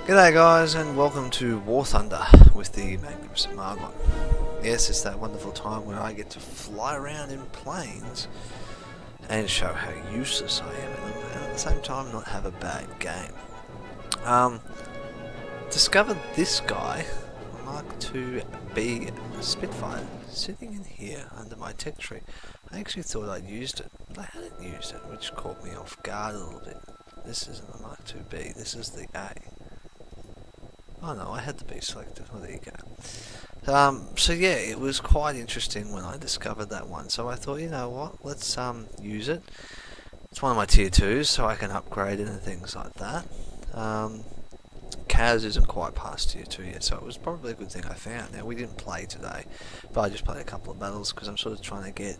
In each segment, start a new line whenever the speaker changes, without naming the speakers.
G'day guys, and welcome to War Thunder with the Magnificent Margon. Yes, it's that wonderful time where I get to fly around in planes and show how useless I am in them, and at the same time not have a bad game. Discovered this guy, Mark IIB Spitfire, sitting in here under my tech tree. I actually thought I'd used it, but I hadn't used it, which caught me off guard a little bit. This isn't the Mark IIB, this is the A. Oh no, I had the B selected. Oh, there you go. So yeah, it was quite interesting when I discovered that one. So I thought, you know what, let's use it. It's one of my tier 2s, so I can upgrade it and things like that. Kaz isn't quite past tier 2 yet, so it was probably a good thing I found. Now, we didn't play today, but I just played a couple of battles because I'm sort of trying to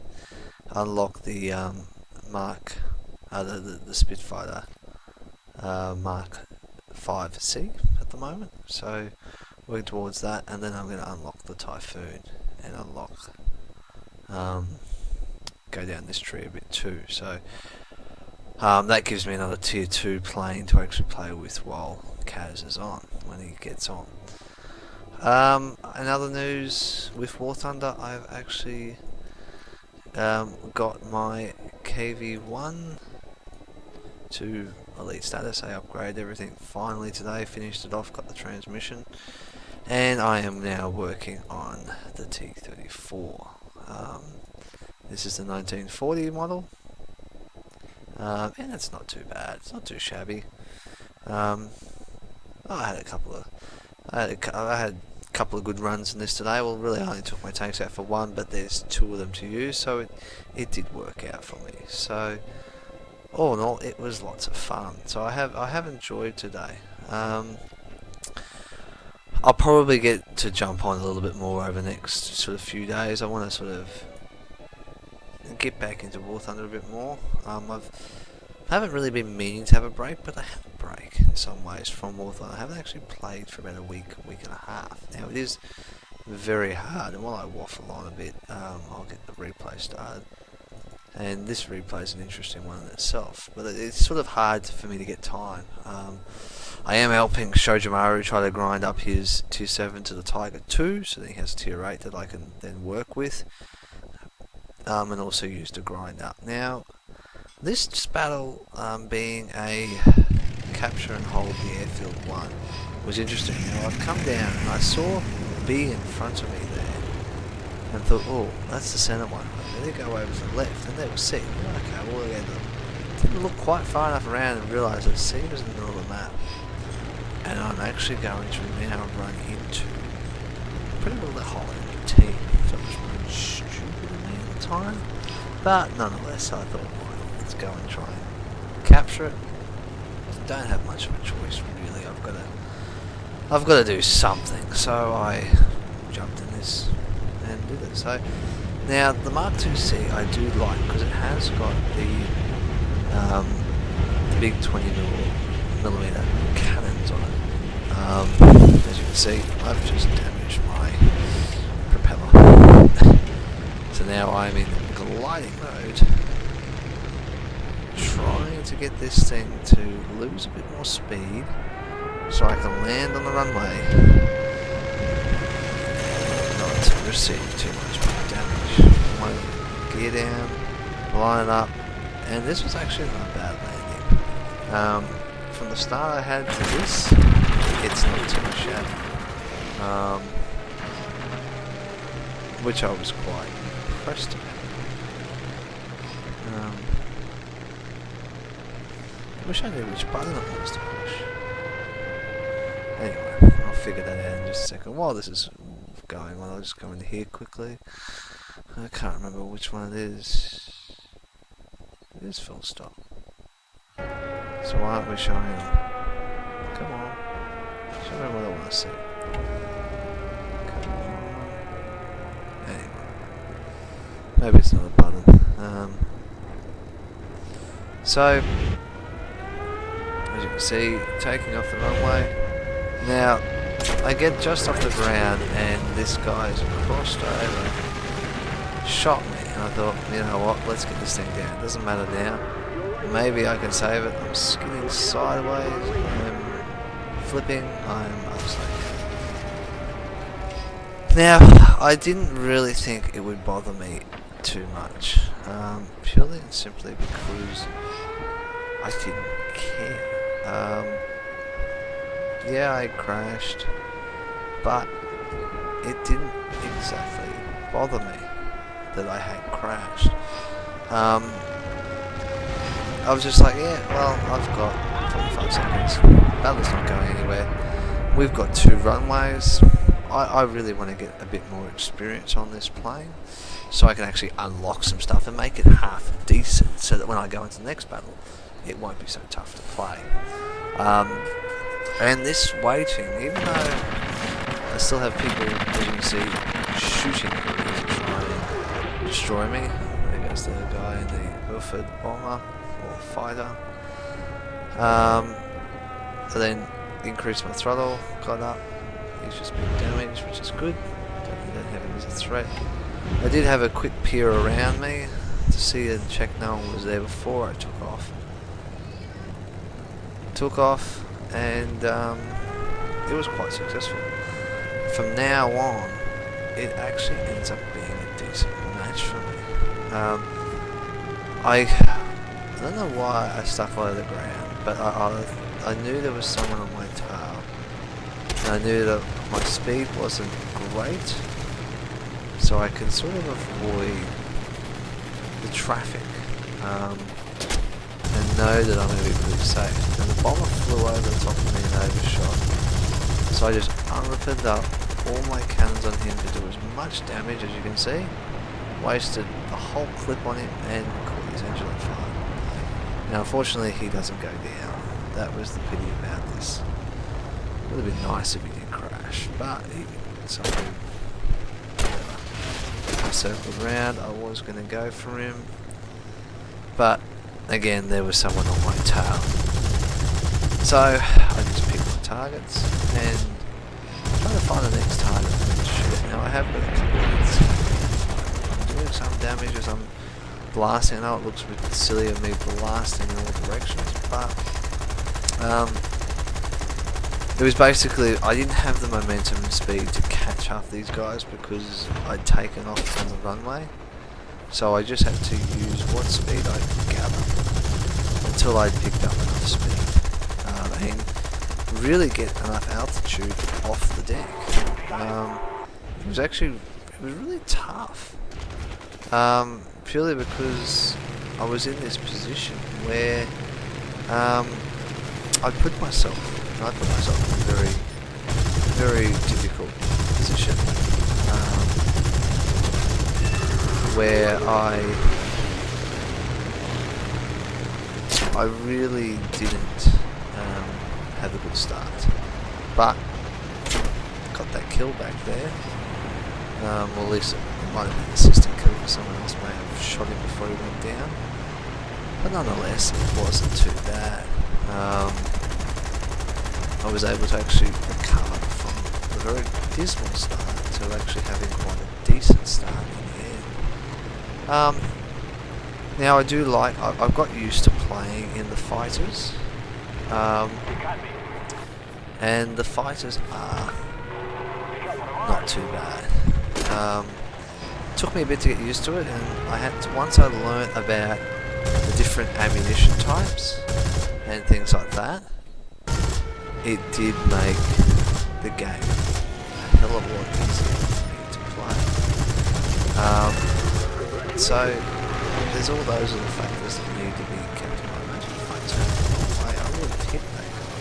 unlock the the Spitfire Mark IIC at the moment, so working towards that, and then I'm going to unlock the Typhoon and go down this tree a bit too, so that gives me another tier 2 plane to actually play with while Kaz is on, when he gets on. Another news with War Thunder, I've actually got my KV1 to elite status. I upgraded everything finally today, finished it off, got the transmission, and I am now working on the T34. This is the 1940 model, and it's not too bad, it's not too shabby. I had a couple of good runs in this today. Well, really I only took my tanks out for one, but there's 2 of them to use, so it did work out for me. So all in all, it was lots of fun. So I have enjoyed today. I'll probably get to jump on a little bit more over the next sort of few days. I want to sort of get back into War Thunder a bit more. I haven't really been meaning to have a break, but I had a break in some ways from War Thunder. I haven't actually played for about a week and a half. Now, it is very hard, and while I waffle on a bit, I'll get the replay started. And this replay is an interesting one in itself, but it's sort of hard for me to get time. I am helping Shojimaru try to grind up his tier 7 to the Tiger 2, so that he has tier 8 that I can then work with, and also use to grind up. Now, this battle being a capture and hold the airfield 1 was interesting. Now, I've come down and I saw B in front of me there, and thought, oh, that's the centre one. Then they go over to the left, and there was C. Okay, well, again, didn't look quite far enough around and realise that C was in the middle of the map. And I'm actually going to now run into pretty well the whole enemy team. So it was pretty stupid of me at the time. But nonetheless, I thought, well, let's go and try and capture it. Don't have much of a choice, really. I've got to do something. So I jumped in this and did it. So now the Mark IIC I do like because it has got the big 20mm cannons on it. As you can see, I've just damaged my propeller. So now I'm in gliding mode, trying to get this thing to lose a bit more speed so I can land on the runway, not to receive too much damage. One gear down, line it up, and this was actually not a bad landing. From the start I had to this, it's not too shabby, which I was quite impressed about. I wish I knew which button it was to push. Anyway, I'll figure that out in just a second. While this is going on, I'll just go into here quickly. I can't remember which one it is. It is full stop. So why aren't we showing them? Come on. Show me what I want to see. Come on. Anyway. Maybe it's not a button. So, as you can see, taking off the runway. Now, I get just off the ground and this guy's crossed over, shot me, and I thought, you know what, let's get this thing down. It doesn't matter now. Maybe I can save it. I'm skidding sideways. I'm flipping, I was like... Now, I didn't really think it would bother me too much, purely and simply because I didn't care. Yeah, I crashed, but it didn't exactly bother me that I had crashed. I was just like, yeah, well, I've got 45 seconds. Battle's not going anywhere. We've got 2 runways. I really want to get a bit more experience on this plane, so I can actually unlock some stuff and make it half decent, so that when I go into the next battle, it won't be so tough to play. And this waiting, even though I still have people, as you can see, shooting at me to try and destroy me. There goes the guy in the Wilford bomber or fighter. So then increased my throttle, got up. He's just been damaged, which is good. Don't have him as a threat. I did have a quick peer around me to see and check no one was there before I took off. And it was quite successful. From now on, it actually ends up being a decent match for me. I don't know why I stuck low to the ground, but I knew there was someone on my tail. And I knew that my speed wasn't great, so I can sort of avoid the traffic and know that I'm going to be pretty safe. And the bomber flew over the top of me and overshot, so I just unripped up all my cannons on him to do as much damage as you can see. Wasted the whole clip on him and caught his engine on fire. Now unfortunately he doesn't go down. That was the pity about this. It would have been nice if he did crash, but he somehow, whatever. I circled around, I was going to go for him, but again there was someone on my tail. So I just picked my targets and try to find the next target for me to shoot. Now I have got a couple of hits. I'm doing some damage as I'm blasting. I know it looks a bit silly of me blasting in all directions, but it was basically, I didn't have the momentum and speed to catch up these guys because I'd taken off on the runway. So I just had to use what speed I could gather until I'd picked up enough speed. And really get enough altitude off the deck. It was really tough. Purely because I was in this position where I put myself in a very, very difficult position, where I really didn't have a good start, but got that kill back there. Well, at least it might have been an assistant kill, because someone else may have shot him before he went down. But nonetheless, it wasn't too bad. I was able to actually recover from a very dismal start to actually having quite a decent start in the end. Now I do like, I've got used to playing in the fighters, and the fighters are not too bad. Took me a bit to get used to it, and once I learnt about the different ammunition types and things like that, it did make the game a hell of a lot easier for me to play. So there's all those little factors that need to be kept in mind. If I turned the wrong way, I would have hit that guy.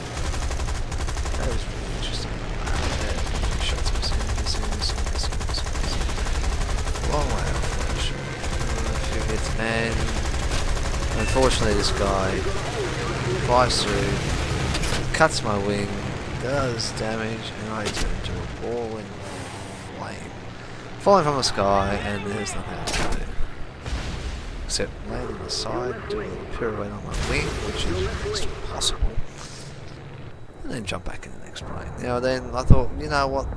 That was really interesting. Shots missing. Long way off that shot. A few hits, and unfortunately this guy flies through, cuts my wing, does damage, and I turn into a ball in flame. Falling from the sky, and there's nothing else to do. Except land on the side, do a little pirouette on my wing, which is next to impossible, and then jump back in the next plane. Now then, I thought, you know what,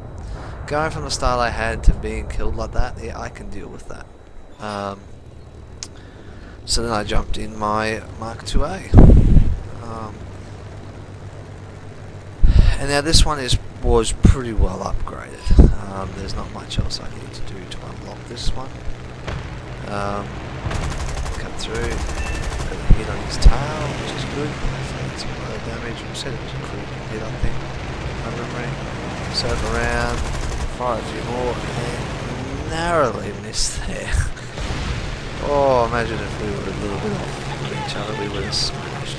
going from the start I had to being killed like that, yeah, I can deal with that. So then I jumped in my Mark IIA. And now this one was pretty well upgraded. There's not much else I need to do to unlock this one. Come through, got a hit on his tail, which is good. Hopefully it's some low damage. We said it was a critical hit, I think. I memory. Circle around, fire a few more, and narrowly missed there. Oh, imagine if we were a little bit off of each other, we would have smashed.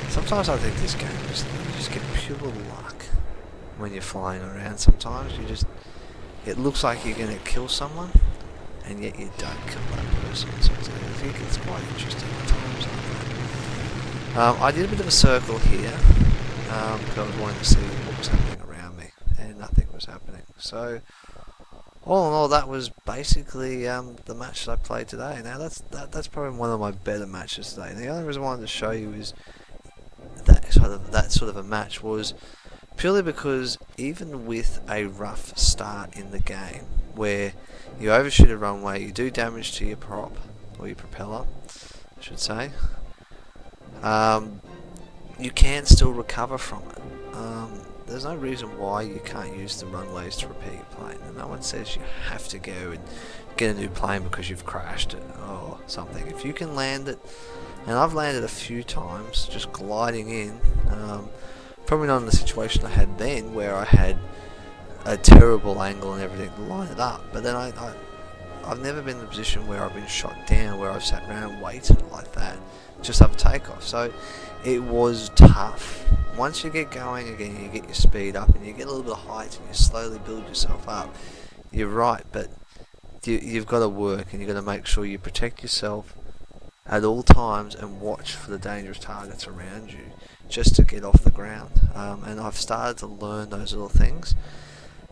Sometimes I think this game is, you just get pure luck when you're flying around. Sometimes it looks like you're going to kill someone, and yet you don't kill that person. So I think it's quite interesting at times like that. I did a bit of a circle here, because I was wanting to see what was happening around me, and nothing was happening. So all in all, that was basically the match that I played today. Now that's probably one of my better matches today. And the only reason I wanted to show you is that sort of a match was purely because even with a rough start in the game, where you overshoot a runway, you do damage to your prop, or your propeller, I should say, you can still recover from it. There's no reason why you can't use the runways to repair your plane, and no one says you have to go and get a new plane because you've crashed it or something. If you can land it, and I've landed a few times just gliding in, probably not in the situation I had then where I had a terrible angle and everything to line it up, but then I've never been in a position where I've been shot down, where I've sat around and waited like that just after takeoff. So it was tough. Once you get going again, you get your speed up and you get a little bit of height and you slowly build yourself up. You're right, but you've got to work, and you've got to make sure you protect yourself at all times and watch for the dangerous targets around you just to get off the ground. And I've started to learn those little things,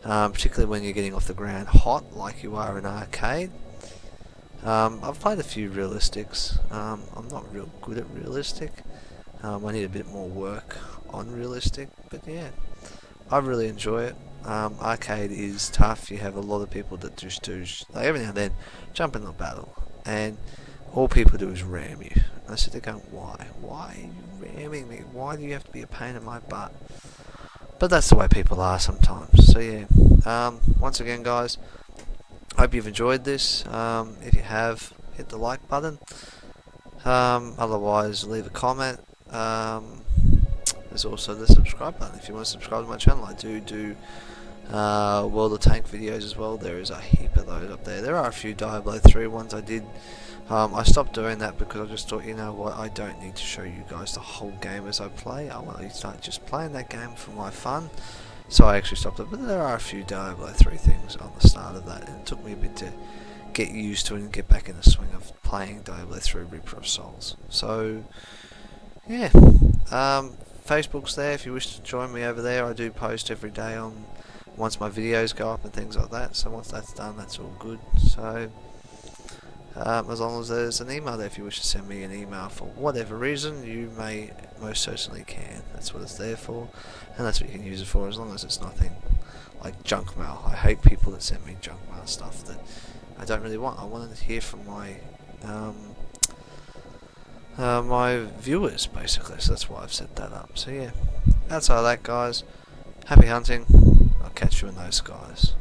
particularly when you're getting off the ground hot like you are in arcade. I've played a few realistics. I'm not real good at realistic. I need a bit more work on realistic, but yeah, I really enjoy it. Arcade is tough. You have a lot of people that just do, like, every now and then jump in the battle, and all people do is ram you. And I sit there going, why? Why are you ramming me? Why do you have to be a pain in my butt? But that's the way people are sometimes. So yeah, once again guys, hope you've enjoyed this. If you have, hit the like button. Otherwise, leave a comment. There's also the subscribe button if you want to subscribe to my channel. I do World of Tank videos as well. There is a heap of those up there. There are a few Diablo 3 ones I did. I stopped doing that because I just thought, you know what, I don't need to show you guys the whole game as I play. I want to start just playing that game for my fun. So I actually stopped it. But there are a few Diablo 3 things on the start of that, and it took me a bit to get used to it and get back in the swing of playing Diablo 3 Reaper of Souls. So yeah, Facebook's there if you wish to join me over there. I do post every day on once my videos go up and things like that. So once that's done, that's all good. So as long as there's an email there, if you wish to send me an email for whatever reason, you may most certainly can. That's what it's there for, and that's what you can use it for, as long as it's nothing like junk mail. I hate people that send me junk mail stuff that I don't really want. I want to hear from my my viewers, basically, so that's why I've set that up. So yeah, outside of that guys, happy hunting. I'll catch you in those skies.